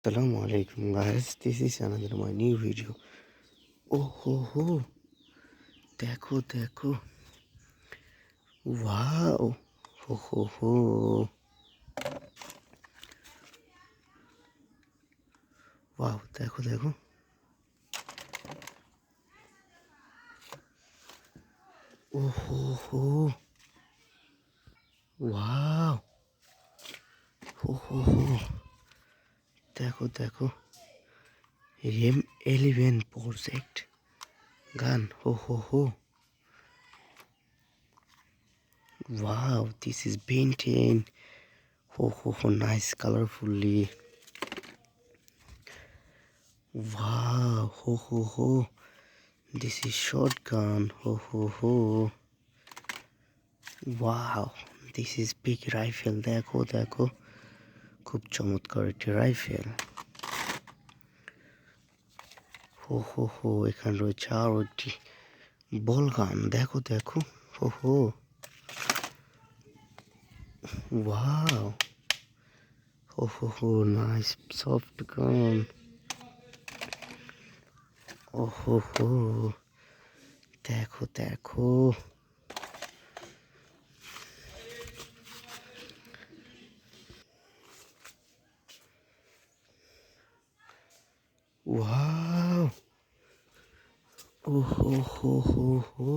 Assalamu alaikum guys, this is another my new video. Oh ho, দেখো দেখো, wow, ho, wow, দেখো দেখো, oh ho, wow, ho, দেখো দেখো, M11 project gun, ho, wow, this is painted, ho, nice, colorfully, wow, ho, this is shotgun, ho, wow, this is big rifle, দেখো দেখো, খুব চমৎকার একটি রাইফেল, হো, এখানে রয়েছে আরো একটি বল গান, দেখো দেখো, হো, ওয়াও, হো, নাইস সফট গান, হো, দেখো দেখো, ওয়াও, হো,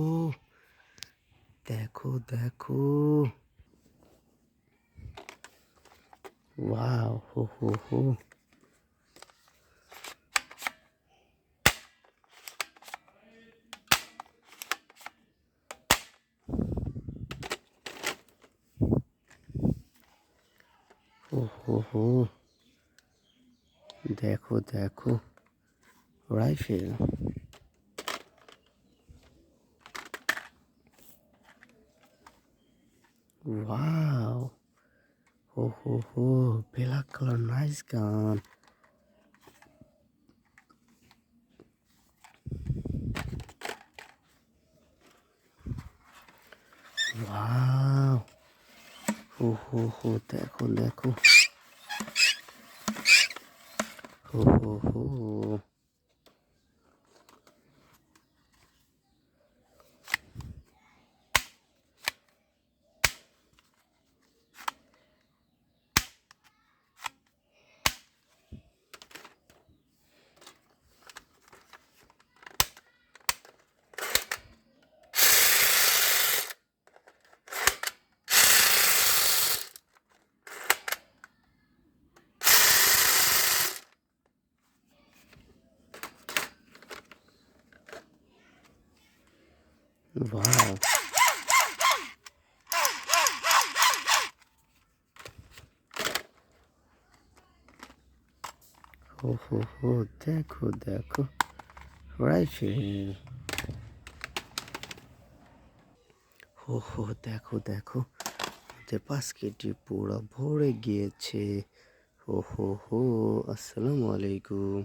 দেখো দেখো, ওয়াও, হো, হো, দেখো দেখো, রাইফেল, ওয়াও, হো, ব্ল্যাক কালার, নাইস গান, ওয়াও, হো, দেখো দেখো, হো, ওয়াও, হো, দেখো দেখো, রাইফেল, হো, দেখো দেখো, আমাদের বাস্কেটটি পুরো ভরে গিয়েছে, হো, আসসালামু আলাইকুম।